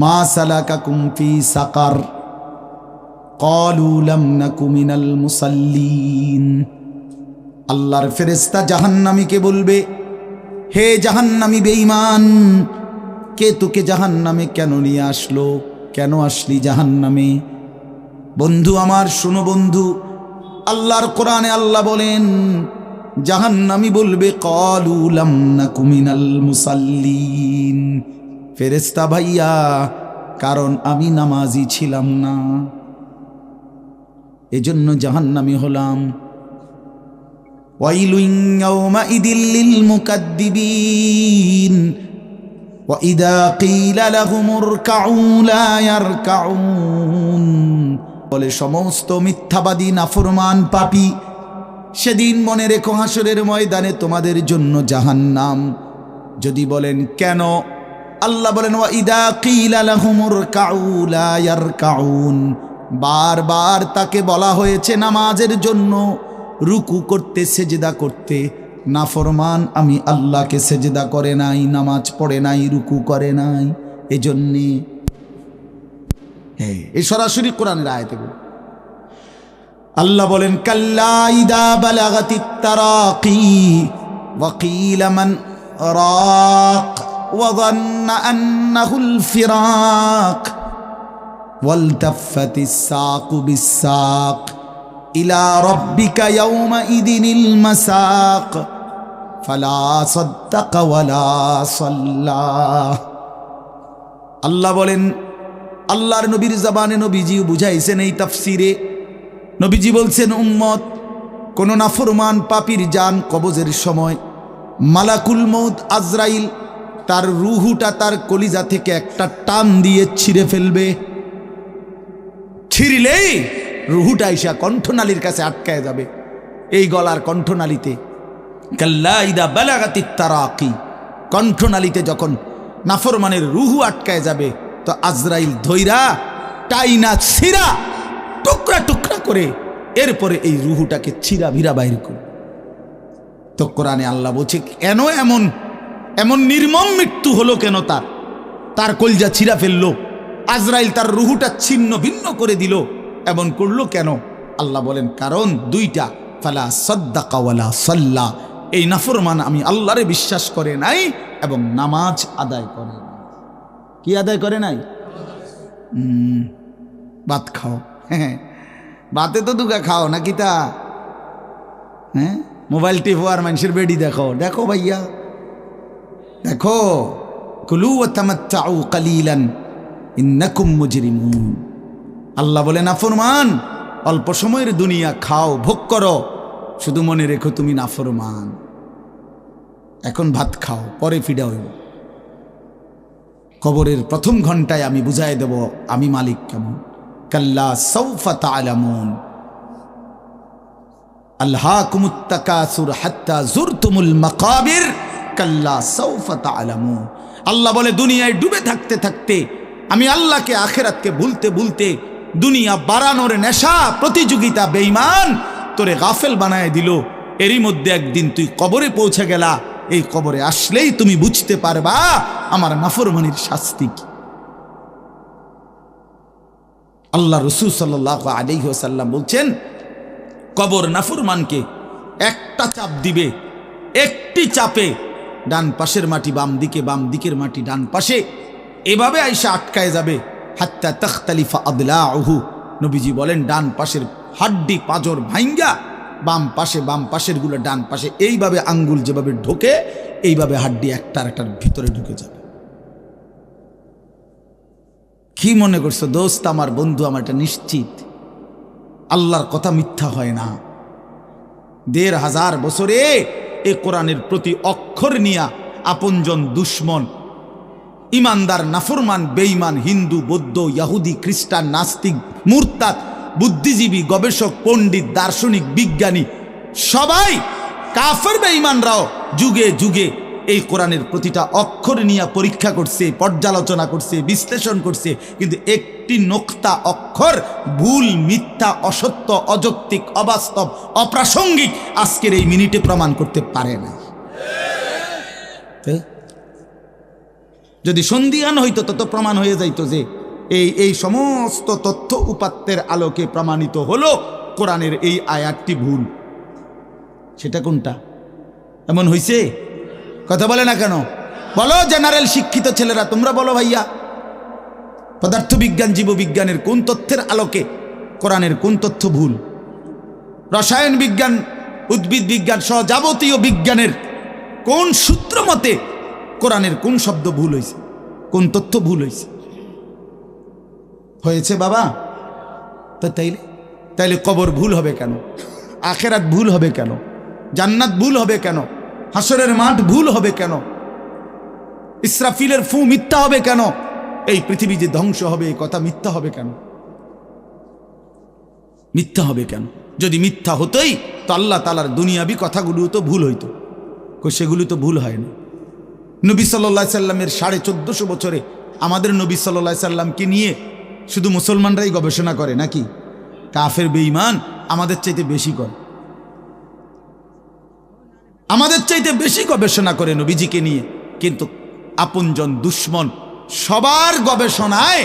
মা সালাকাকুম ফি সাকার ক্বালু লাম নাকু মিনাল মুসাল্লিন। আল্লাহর ফেরেশতা জাহান্নামীকে বলবে, হে জাহান্নামী বেঈমান, কে তোকে জাহান্নামে কেন নিয়ে আসলো? কেন আসলি জাহান্নামে? বন্ধু আমার, শোনো বন্ধু, আল্লাহর কোরআনে আল্লাহ বলেন জাহান্নামী বলবে ক্বালু লাম নাকু মিনাল মুসাল্লিন, ফেরেশতা ভাইয়া, কারণ আমি নামাজি ছিলাম না, এজন্য জাহান্নামী হলাম। ওয়াইলুন ইয়াওমাইদিল লিল মুকাদ্দিবিন ওয়া ইযা কিলা লাহুমুর কাউ লা ইয়ারকাউন। বলে সমস্ত মিথ্যাবাদী নাফরমান পাপী, সেদিন মনে রেখো হাসরের ময়দানে তোমাদের জন্য জাহান্নাম। যদি বলেন কেন, আল্লাহ বলেন ওয়া ইযা কিলা লাহুমুর কাউ লা ইয়ারকাউন, বারবার তাকে বলা হয়েছে নামাজের জন্য, রুকু করতে, সেজদা করতে, নাফরমান আমি আল্লাহকে সেজদা করে নাই, নামাজ পড়ে নাই, রুকু করে নাই। এজন্যে এই সরাসরি কোরআনের আয়াতে আল্লাহ বলেন কাল্লা ইদা বালাগাতিত তারাকি ওয়া কিলা মান রাক ওয়া যান্না আন্নাহুল ফিরাক ওয়ালতাফাতিস সাকু বিস-সাক ইলা রাব্বিকা ইয়াওমাইদিনিল মাসাক ফালা সাদ্দাকা ওয়ালা সাল্লা। আল্লাহ বলেন, আল্লাহর নবীর জবানে নবীজি বুঝাইছেন এই তাফসিরে। নবীজি বলছেন, উম্মত, কোন নাফরমান পাপীর জান কবজের সময় মালাকুল মউত আজরাইল তার রুহুটা তার কলিজা থেকে একটা টান দিয়ে ছিঁড়ে ফেলবে। ছিঁড়লেই রুহুটা এসে কণ্ঠনালীর কাছে আটকায় যাবে, এই গলার কণ্ঠনালীতে। কাল্লা ইদা বালাগাতিত তারাকি, কণ্ঠনালীতে যখন নাফরমানের রুহু আটকায় যাবে, তো আজরাইল ধৈরা টাইনা ছিঁড়া টুকরা টুকরা করে এরপরে এই রুহুটাকে ছিঁড়া ভিড়া বাইর করে। তো কোরআনে আল্লাহ বলছে, কেন এমন এমন নির্মম মৃত্যু হলো কেন? তার কলজা ছিঁড়া ফেললো, আজরাইল তার রুহুটা ছিন্ন ভিন্ন করে দিল, এমন করলো কেন? আল্লাহ বলেন কারণ দুইটা, ফালা সাদ্দাকা ওয়ালা সাল্লা, এই নাফরমান আমি আল্লাহরে বিশ্বাস করে নাই এবং নামাজ আদায় করে নাই। কি আদায় করে নাই? ভাত খাও, হ্যাঁ, ভাতে তো দুগা খাও নাকি তা? হ্যাঁ, মোবাইল টিপো আর মানুষের বেডি দেখো, দেখো ভাইয়া দেখো। কুলু ওয়া তামাত্তাউ কালিলান ইন্নাকুম মুজরিমুন। আল্লাহ বলে নাফরমান, অল্প সময়ের দুনিয়া খাও, ভোগ করো, শুধু মনে রেখো তুমি নাফরমান। এখন ভাত খাও, পরে ফিডা হইব। কবরের প্রথম ঘন্টায় আমি বুঝাই দেব আমি মালিক কেমন। কাল্লা সাউফা তা'লামুন আলহাকুমুত তাকাসুর হাত্তা যুরতুমুল মাকাবির কাল্লা সাউফা তা'লামুন। আল্লাহ বলে দুনিয়ায় ডুবে থাকতে থাকতে আমি আল্লাহকে আখিরাতকে ভুলতে ভুলতে দুনিয়া বাড়ানোর নেশা প্রতিযোগিতা বেঈমান তোরে গাফেল বানায় দিল। এরই মধ্যে একদিন তুই কবরে পৌঁছে গেলা, এই কবরে আসলেই তুমি বুঝতে পারবা আমার নাফরমানির শাস্তি কি। আল্লাহ রাসূল সাল্লাল্লাহু আলাইহি ওয়াসাল্লাম বলছেন, কবর নাফরমানকে একটা চাপ দিবে, একটি চাপে ডান পাশের মাটি বাম দিকে, বাম দিকের মাটি ডান পাশে, এভাবে আইসা আটকায় যাবে। হাত্তা তাখতালিফা আদলাউহু, নবীজি বলেন ডান পাশের হাড্ডি পাঁজর ভাঙ্গা বাম পাশের গুলো ডান পাশে, এইভাবে আঙ্গুল যেভাবে ঢোকে এইভাবে হাড্ডি একটার ভিতরে ঢুকে যাবে। কি মনে করছো দোস্ত, আমার বন্ধু, আমার এটা নিশ্চিত আল্লাহর কথা মিথ্যা হয় না। ১৫০০ বছরে এ কোরআনের প্রতি অক্ষর নিয়া আপনজন দুশ্মন, ইমানদার নাফরমান বেঈমান, হিন্দু বৌদ্ধ ইহুদি খ্রিস্টান নাস্তিক মুরতাদ বুদ্ধিজীবী গবেষক পণ্ডিত দার্শনিক বিজ্ঞানী সবাই কাফের বেঈমানরাও যুগে যুগে এই কোরআনের প্রতিটা অক্ষর নিয়ে পরীক্ষা করছে, পর্যালোচনা করছে, বিশ্লেষণ করছে, কিন্তু একটি নোক্তা অক্ষর ভুল, মিথ্যা, অসত্য, অযৌক্তিক, অবাস্তব, অপ্রাসঙ্গিক আজকের এই মিনিটে প্রমাণ করতে পারে না। যদি সন্দিহান হইতো তত প্রমাণ হয়ে যাইত যে এই সমস্ত তথ্য উপাত্তের আলোকে প্রমাণিত হলো কোরআনের এই আয়াতটি ভুল। সেটা কোনটা? এমন হইছে? কথা বলে না কেন? বলো জেনারেল শিক্ষিত ছেলেরা, তোমরা বলো ভাইয়া, পদার্থবিজ্ঞান জীববিজ্ঞানের কোন তথ্যের আলোকে কোরআনের কোন তথ্য ভুল? রসায়ন বিজ্ঞান, উদ্ভিদ বিজ্ঞান সহ যাবতীয় বিজ্ঞানের কোন সূত্র মতে কোরআনের কোন শব্দ ভুল হয়েছে, কোন তথ্য ভুল হয়েছে? হয়েছে বাবা। তো তাইলে কবর ভুল হবে কেন? আখেরাত ভুল হবে কেন? জান্নাত ভুল হবে কেন? হাসরের মাঠ ভুল হবে কেন? ইসরাফিলের ফু মিথ্যা হবে কেন? এই পৃথিবী যে ধ্বংস হবে এই কথা মিথ্যা হবে কেন? মিথ্যা হবে কেন? যদি মিথ্যা হতোই তো আল্লাহ তাআলার দুনিয়াবি কথাগুলো তো ভুল হইতো, সেগুলো তো ভুল হয় না। নবী সাল্লাল্লাহু আলাইহি সাল্লামের 1450 বছরে আমাদের নবী সাল্লাল্লাহু আলাইহি সাল্লামকে নিয়ে শুধু মুসলমানরাই গবেষণা করে নাকি? কাফের বেঈমান আমাদের চাইতে বেশি করে, আমাদের চাইতে বেশি গবেষণা করে নবীজিকে নিয়ে। কিন্তু আপনজন দুশ্মন সবার গবেষণায়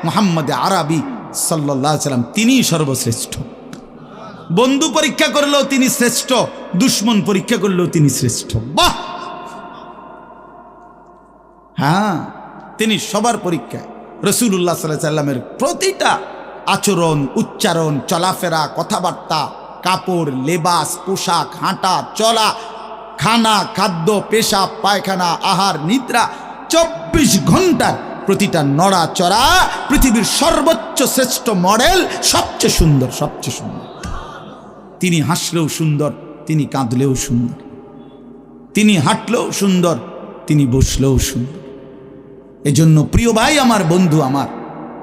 মুহাম্মদ আরবি সাল্লাল্লাহু আলাইহি সাল্লাম তিনিই সর্বশ্রেষ্ঠ। বন্ধু পরীক্ষা করলেও তিনি শ্রেষ্ঠ, দুশ্মন পরীক্ষা করলেও তিনি শ্রেষ্ঠ। বাহ! হ্যাঁ, তিনি সবার পরীক্ষায়। রাসূলুল্লাহ সাল্লাল্লাহু আলাইহি সাল্লামের প্রতিটা আচরণ, উচ্চারণ, চলাফেরা, কথাবার্তা, কাপড়, লেবাস, পোশাক, হাঁটা চলা, খানা, খাদ্য, পেশাব, পায়খানা, আহার, নিদ্রা, 24 ঘন্টার প্রতিটা নড়াচড়া পৃথিবীর সর্বোচ্চ শ্রেষ্ঠ মডেল, সবচেয়ে সুন্দর, সবচেয়ে সুন্দর। তিনি হাসলেও সুন্দর, তিনি কাঁদলেও সুন্দর, তিনি হাঁটলেও সুন্দর, তিনি বসলেও সুন্দর। এজন্য প্রিয় ভাই আমার, বন্ধু আমার,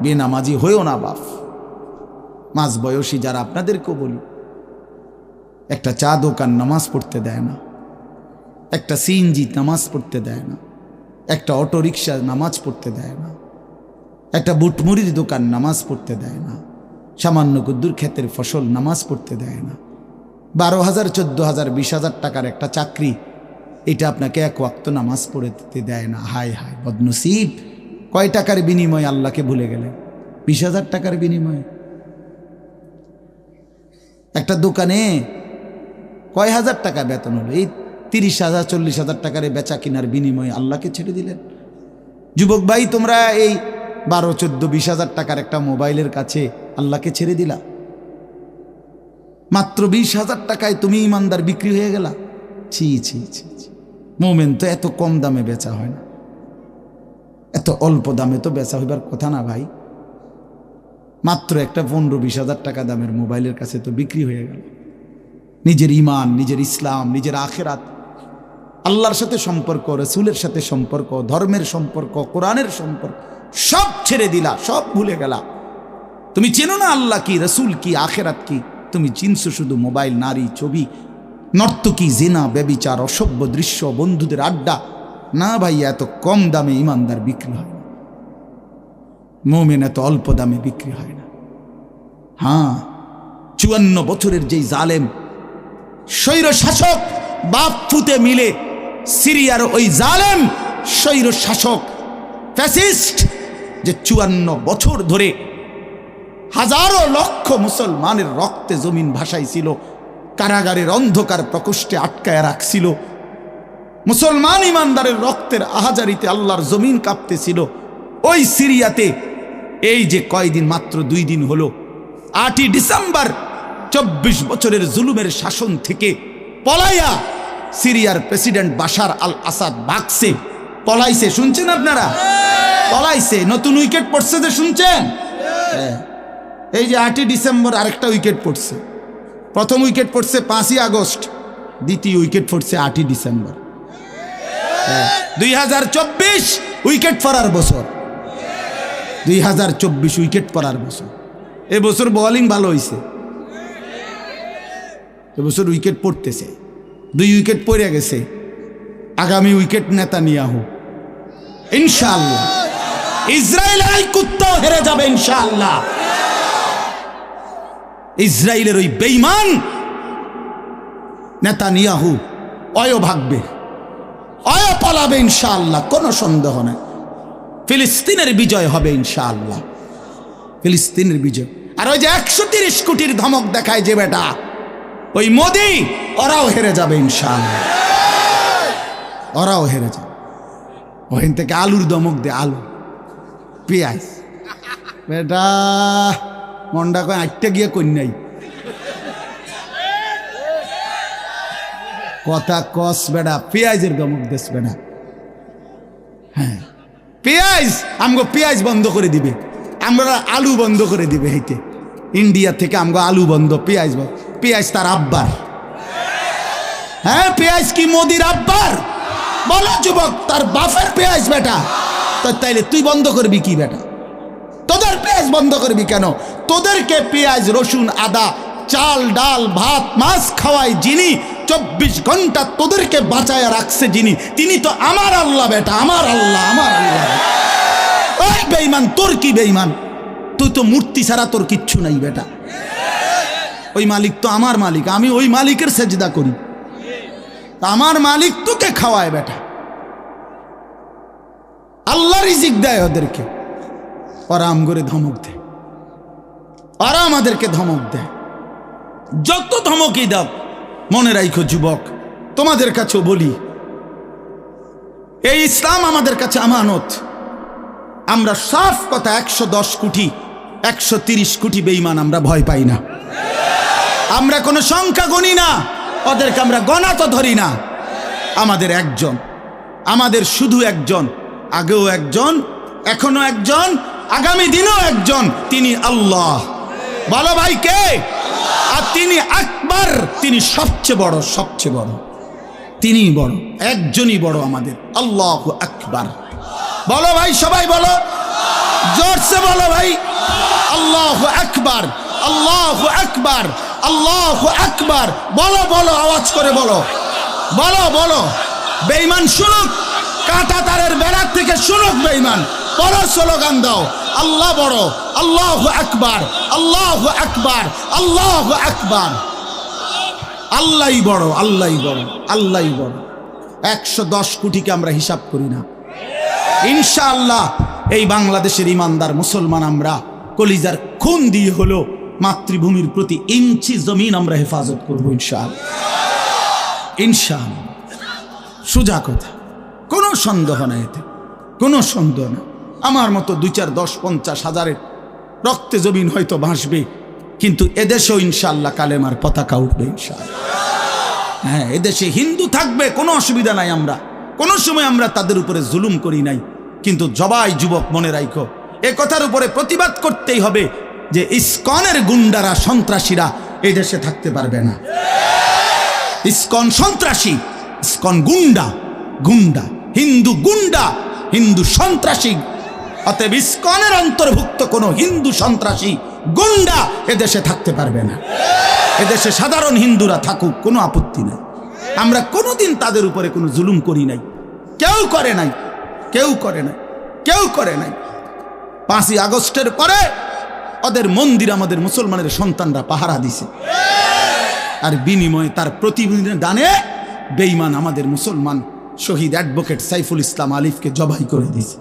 বেনামাজি হয়েও না বাপ। মাঝ বয়সী যারা, আপনাদেরকেও বলি, একটা চা দোকান নামাজ পড়তে দেয় না, একটা সিএনজি নামাজ পড়তে দেয় না, একটা অটো রিক্সা নামাজ পড়তে দেয় না, একটা বুটমুড়ির দোকান নামাজ পড়তে দেয় না, সামান্য কুদ্দুর ক্ষেতের ফসল নামাজ পড়তে দেয় না। 12,000, 14,000, 20,000 টাকার একটা চাকরি, এটা আপনাকে এক ওয়াক্ত নামাজ পড়তে দেয় না। হায় হায় বদনসিব! কয় টাকার বিনিময়ে আল্লাহকে ভুলে গেলেন? 20,000 টাকার বিনিময়ে। একটা দোকানে কয় হাজার টাকা বেতন হলো, এই 30,000, 40,000 টাকার বেচা কিনার বিনিময়ে আল্লাহকে ছেড়ে দিলেন। যুবক ভাই, তোমরা এই 12, 14, 20,000 টাকার একটা মোবাইলের কাছে আল্লাহকে ছেড়ে দিলা। মাত্র 20,000 টাকায় তুমি ইমানদার বিক্রি হয়ে গেলা। ছি ছি ছি ছি! মোমেন তো এত কম দামে বেচা হয় না, এত অল্প দামে তো বেচা হইবার কথা না ভাই। মাত্র একটা 15-20,000 টাকা দামের মোবাইলের কাছে তো বিক্রি হয়ে গেল। নিজের ইমান, নিজের ইসলাম, নিজের আখিরাত, আল্লাহর সাথে সম্পর্ক, রাসূলের সাথে সম্পর্ক, ধর্মের সম্পর্ক, কোরআনের সম্পর্ক সব ছেড়ে দিলা, সব ভুলে গেলা। তুমি চেনো না আল্লাহ কি, রাসূল কি, আখিরাত কি। তুমি চিনছো শুধু মোবাইল, নারী, ছবি, নর্তকী, জিনা, ব্যভিচার, অসভ্য দৃশ্য, বন্ধুদের আড্ডা। না ভাই, এত কম দামে ইমানদার বিক্রি হয় না, মুমিন এত অল্প দামে বিক্রি হয় না। হ্যাঁ, 54 বছরের যেই জালেম স্বৈর শাসক বাপ ফুতে মিলে, সিরিয়ার ওই জালেম স্বৈর শাসক ফ্যাসিস্ট, যে 54 বছর ধরে হাজারো লক্ষ মুসলমানের রক্তে জমিন ভাসাইছিল, কারাগারের অন্ধকার প্রকোষ্ঠে আটকায় রাখছিল, মুসলমান ইমানদারের রক্তের আহাজারিতে আল্লাহর জমিন কাঁপতেছিল। ওই সিরিয়াতে এই যে কয়দিন, মাত্র 2 দিন হলো, 8ই ডিসেম্বর 24 বছরের জুলুমের শাসন থেকে পলাইয়া সিরিয়ার প্রেসিডেন্ট বাশার আল আসাদ ভাগছে, পলাইছে। শুনছেন আপনারা? পলাইছে। নতুন উইকেট পড়ছে যে, শুনছেন? এই যে 8ই ডিসেম্বর আরেকটা উইকেট পড়ছে। প্রথম উইকেট পড়ছে 5ই আগস্ট, দ্বিতীয় উইকেট পড়ছে 8ই ডিসেম্বর। 2024 উইকেট পড়ার বছর, 2024 উইকেট পড়ার বছর। এবছর বোলিং ভালো হয়েছে, এবছর উইকেট পড়তেছে। 2 উইকেট পড়ে গেছে, আগামী উইকেট নেতানিয়াহু ইনশাআল্লাহ। ইসরায়েলের এই কুত্তাও হেরে যাবে ইনশাআল্লাহ। ইসরায়েলের ওই বেঈমান নেতানিয়াহু অয় ভাগবে, অয় পালাবে ইনশাআল্লাহ, কোনো সন্দেহ নেই। ফিলিস্তিনের বিজয় হবে ইনশাআল্লাহ, ফিলিস্তিনের বিজয়। আর ওই যে 130 কোটির ধমক দেখায় যে বেটা, ওই মোদি, ওরাও হেরে যাবে ইনশাআল্লাহ, ওরাও হেরে যাবে। ওখান থেকে আলুর ধমক দে, আলু, পেঁয়াজ, বেটা মন্ডা কয় আটটা গিয়ে কন্যাই কথা কস বেটা, পেঁয়াজের ধমক দেশ বেটা। হ্যাঁ পেঁয়াজ, আমগো পেঁয়াজ বন্ধ করে দিবে, আমরা আলু বন্ধ করে দিবে। হেঁটে ইন্ডিয়া থেকে আমগো আলু বন্ধ, পেঁয়াজ বন্ধ। পেঁয়াজ তার আব্বার। হ্যাঁ পেঁয়াজ কি মোদির আব্বার? বলো যুবক, তার বাপের পেঁয়াজ বেটা। তাইলে তুই বন্ধ করবি কি বেটা? তোদের পেঁয়াজ বন্ধ করবি কেন? তোদেরকে পেঁয়াজ, রসুন, আদা, চাল, ডাল, ভাত, মাছ খাওয়াই যিনি, 24 ঘন্টা তোদেরকে বাঁচায় রাখছে যিনি, তিনি তো আমার আল্লাহ বেটা, আমার আল্লাহ, আমার আল্লাহ। ওই বেঈমান, তোর কি বেঈমান? তুই তো মূর্তি ছাড়া তোর কিচ্ছু নাই বেটা। ওই মালিক তো আমার মালিক, আমি ওই মালিকের সেজদা করি, আমার মালিক তোকে খাওয়ায় বেটা। আল্লাহ রিজিক দেয় ওদেরকে, ওরা আম করে ধমক দেয়, ওরা আমাদেরকে ধমক দেয়। যত ধমকই দাও, মনে রাখো যুবক, তোমাদের কাছেও বলি, এই ইসলাম আমাদের কাছে আমানত। আমরা সাফ কথা, 110 কোটি 130 কোটি বেঈমান আমরা ভয় পাই না। আমরা কোনো সংখ্যা গণি না, ওদেরকে আমরা গণা তো ধরি না। আমাদের একজন, আমাদের শুধু একজন, আগেও একজন, এখনো একজন, আগামী দিনও একজন, তিনি আল্লাহ। বলো ভাই কে? আর তিনি আকবার, তিনি সবচেয়ে বড়, সবচেয়ে বড়, তিনি বড়, একজনই বড় আমাদের, আল্লাহু আকবার। বলো ভাই, সবাই বলো, জোরসে বলো ভাই, আল্লাহু আকবার, আল্লাহু আকবার, আল্লাহু আকবার। বলো বলো, আওয়াজ করে বলো, বলো বলো। বেঈমান শুনুক, কাঁটা তারের বেড়ার থেকে শুনুক বেঈমান। বড় স্লোগান দাও, আল্লাহ বড়, আল্লাহু আকবার, আল্লাহু আকবার, আল্লাহু আকবার। আল্লাহই বড়, আল্লাহই বড়, আল্লাহই বড়। 110 কোটিকে আমরা হিসাব করি না। ইনশাআল্লাহ এই বাংলাদেশের ইমানদার মুসলমান আমরা কলিজার খুন দিয়ে হলো মাতৃভূমির প্রতি ইঞ্চি জমিন আমরা হেফাজত করবো ইনশাআল্লাহ, ইনশাআল্লাহ। সোজা কথা, কোনো সন্দেহ না, এতে কোনো সন্দেহ না। আমার মতো 2, 4, 10, 50 হাজারের রক্তে জমিন হয়তো ভাসবে, কিন্তু এদেশেও ইনশাআল্লাহ কালেমার পতাকা উঠবে ইনশাআল্লাহ। হ্যাঁ, এদেশে হিন্দু থাকবে, কোনো অসুবিধা নাই। আমরা কোনো সময় আমরা তাদের উপরে জুলুম করি নাই, কিন্তু জবাই যুবক মনে রাখো, এ কথার উপরে প্রতিবাদ করতেই হবে যে ইসকনের গুন্ডারা, সন্ত্রাসীরা এই দেশে থাকতে পারবে না। ইসকন সন্ত্রাসী, ইসকন গুন্ডা, গুন্ডা, হিন্দু গুন্ডা, হিন্দু সন্ত্রাসী। অতএব ইসকনের অন্তর্ভুক্ত কোন হিন্দু সন্ত্রাসী গুন্ডা এদেশে থাকতে পারবে না। এদেশে সাধারণ হিন্দুরা থাকুক, কোনো আপত্তি নাই। আমরা কোনোদিন তাদের উপরে কোনো জুলুম করি নাই, কেউ করে নাই, কেউ করে নাই, কেউ করে নাই। 5ই আগস্টের পরে ওদের মন্দির আমাদের মুসলমানের সন্তানরা পাহারা দিছে, আর বিনিময়ে তার প্রতিদানে বেঈমান আমাদের মুসলমান শহীদ অ্যাডভোকেট সাইফুল ইসলাম আলিফকে জবাই করে দিয়েছে।